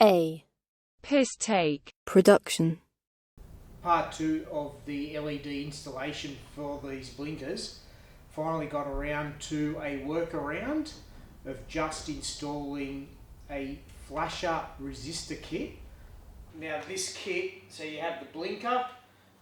A. Piss take. Production. Part 2 of the LED installation for these blinkers. Finally got around to a workaround of just installing a flasher resistor kit. Now this kit, so you have the blinker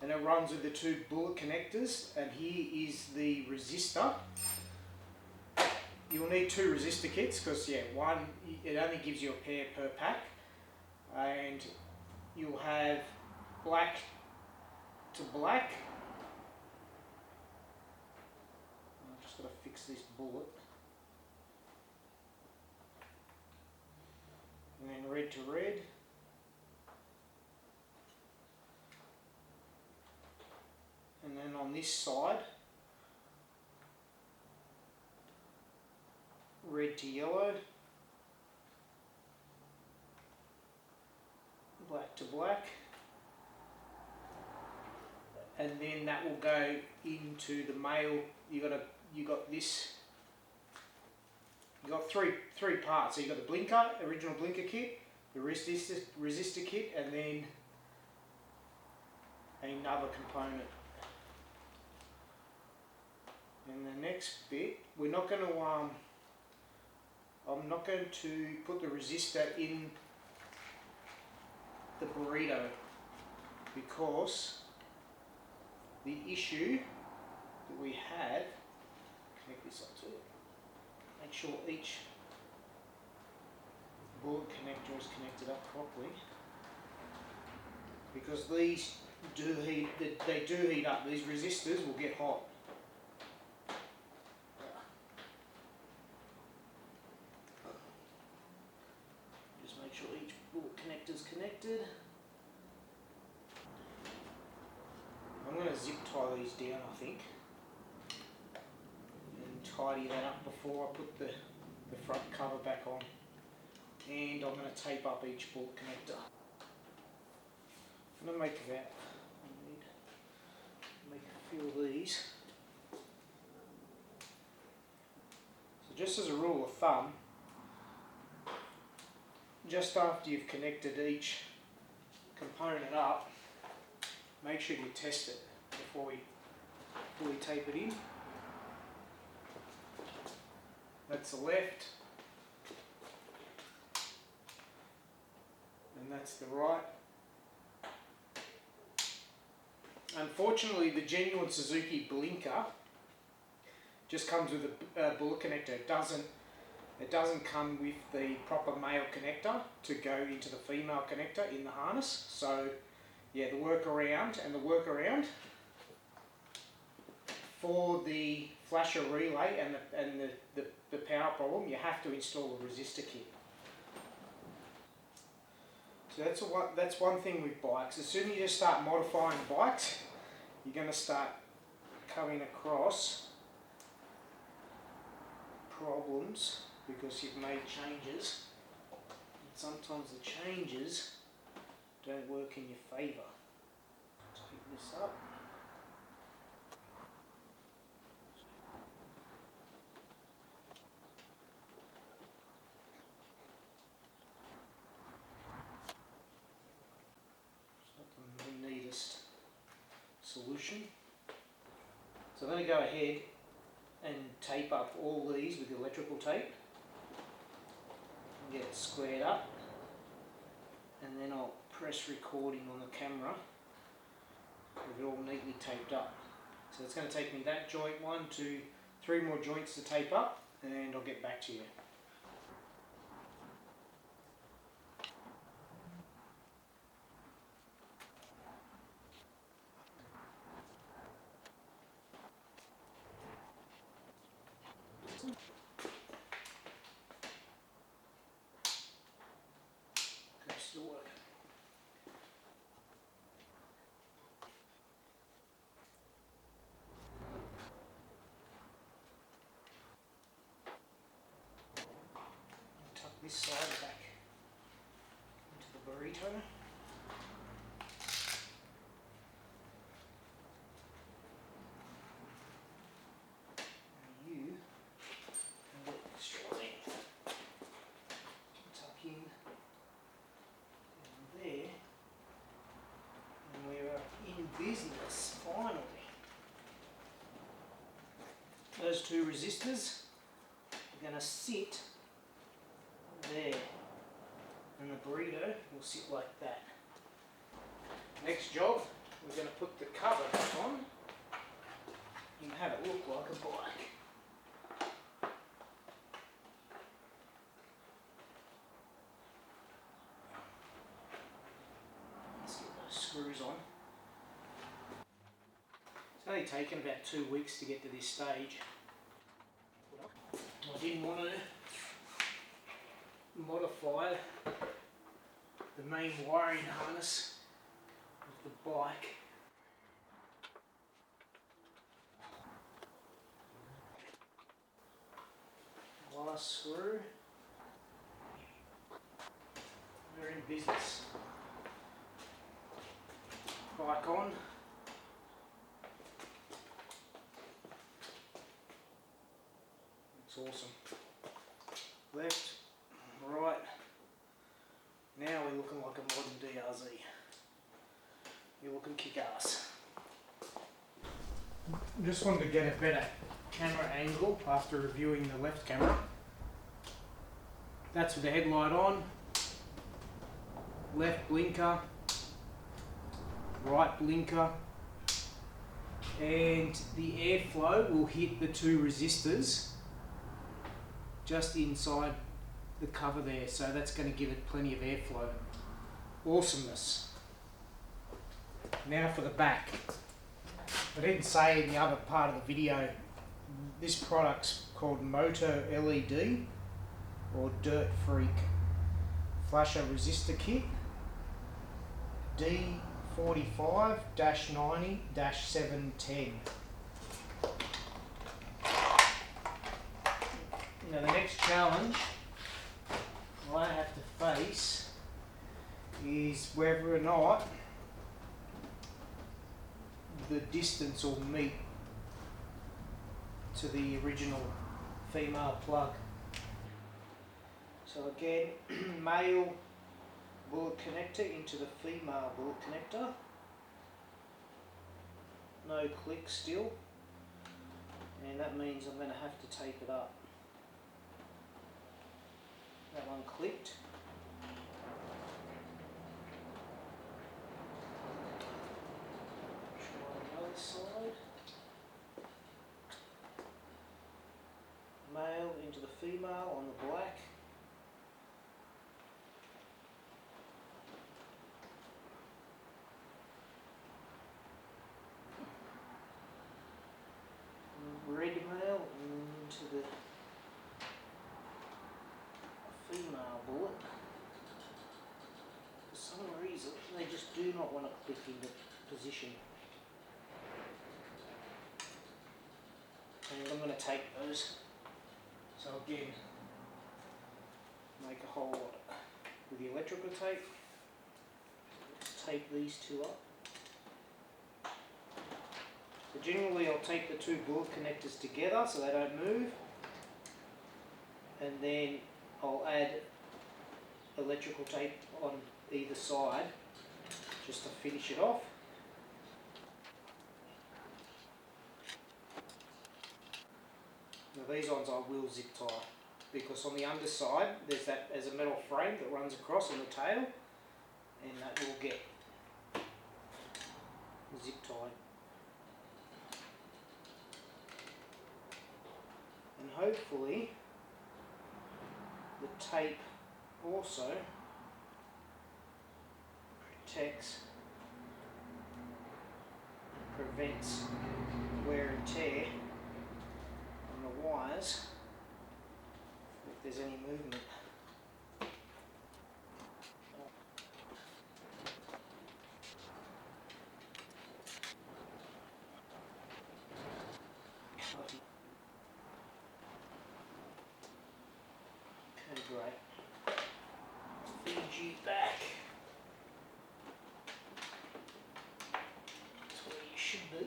and it runs with the two bullet connectors, and here is the resistor. You'll need two resistor kits because one, it only gives you a pair per pack, and you'll have black to black. I've just got to fix this bullet. And then red to red. And then on this side, red to yellow, black to black, and then that will go into the male. You got three parts. So you got the blinker, original blinker kit, the resistor kit, and then another component. And the next bit, we're not going to I'm not going to put the resistor in the burrito because the issue that we have, connect this up to it, make sure each bullet connector is connected up properly, because these do heat up. These resistors will get hot. Make sure each bullet connector is connected. I'm going to zip tie these down, I think, and tidy that up before I put the front cover back on. And I'm going to tape up each bullet connector. I'm going to make a few of these. So just as a rule of thumb, just after you've connected each component up, make sure you test it before we tape it in. That's the left, and that's the right. Unfortunately, the genuine Suzuki blinker just comes with a bullet connector. It doesn't come with the proper male connector to go into the female connector in the harness. So yeah, the workaround for the flasher relay and the power problem, you have to install a resistor kit. So that's one thing with bikes. As soon as you start modifying bikes, you're going to start coming across problems, because you've made changes, and sometimes the changes don't work in your favour. Take this up. It's not the neatest solution. So I'm going to go ahead and tape up all these with electrical tape. Get it squared up, and then I'll press recording on the camera with it all neatly taped up. So it's going to take me that joint, 1, 2, 3 more joints to tape up, and I'll get back to you. Still working. Tuck this side back into the burrito. And you can get straight in. Tuck in those two resistors are going to sit there, and the burrito will sit like that. Next job, we're going to put the cover back on and have it look like a bike. Let's get those screws on. It's only taken about 2 weeks to get to this stage. I didn't want to modify the main wiring harness of the bike. Last screw. We're in business. Bike on. It's awesome. Left, right. Now we're looking like a modern DRZ. You're looking kick-ass. Just wanted to get a better camera angle after reviewing the left camera. That's with the headlight on. Left blinker. Right blinker. And the airflow will hit the two resistors just inside the cover there, so that's going to give it plenty of airflow. Awesomeness. Now for the back. I didn't say in the other part of the video, this product's called Moto LED or Dirt Freak Flasher Resistor Kit D45-90-710. Now the next challenge I have to face is whether or not the distance will meet to the original female plug. So again, male bullet connector into the female bullet connector. No click still, and that means I'm going to have to tape it up. That one clicked. Try the other side. Male into the female on the black. Red male into the female bullet. For some reason they just do not want to click into position. And I'm going to tape those. So again, make a hole with the electrical tape. Let's tape these two up. So generally I'll tape the two bullet connectors together so they don't move, and then I'll add electrical tape on either side just to finish it off. Now these ones I will zip tie, because on the underside there's a metal frame that runs across on the tail, and that will get zip tied. And hopefully the tape also prevents wear and tear on the wires if there's any movement. Okay, great. Feed you back. That's where you should be.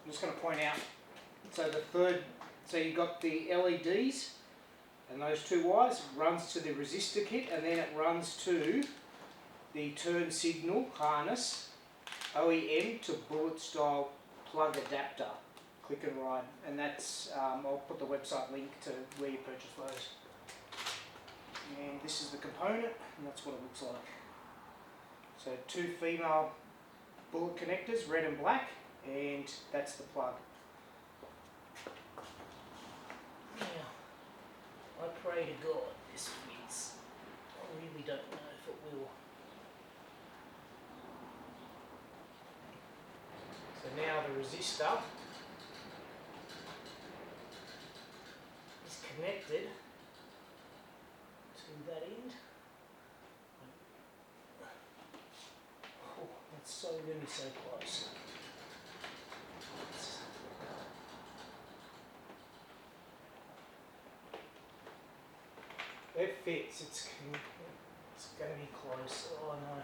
I'm just going to point out, so you got the LEDs And those two wires runs to the resistor kit, and then it runs to the turn signal harness OEM to bullet style plug adapter, click and ride, and that's I'll put the website link to where you purchase those. And this is the component, and that's what it looks like. So two female bullet connectors, red and black, and that's the plug. Now, I pray to God this fits. I really don't know if it will. So now the resistor is connected to that end. Oh, that's so really so close. It fits. It's going to be close. Oh no.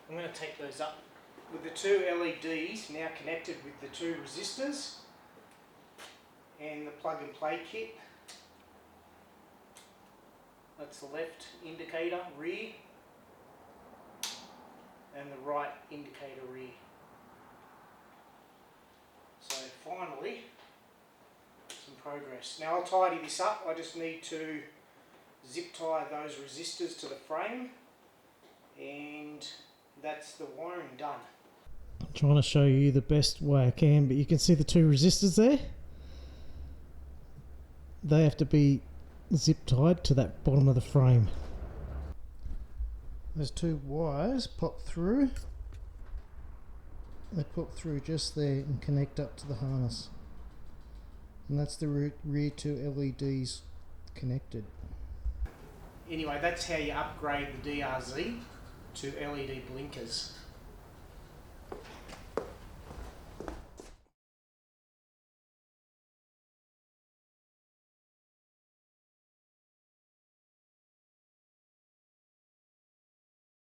I'm going to take those up with the two LEDs now connected with the two resistors and the plug and play kit. That's the left indicator rear and the right indicator rear. So finally, some progress. Now I'll tidy this up. I just need to zip tie those resistors to the frame, and that's the wiring done. I'm trying to show you the best way I can, but you can see the two resistors there. They have to be zip tied to that bottom of the frame. Those two wires pop through. They pop through just there and connect up to the harness. And that's the rear two LEDs connected. Anyway, that's how you upgrade the DRZ to LED blinkers.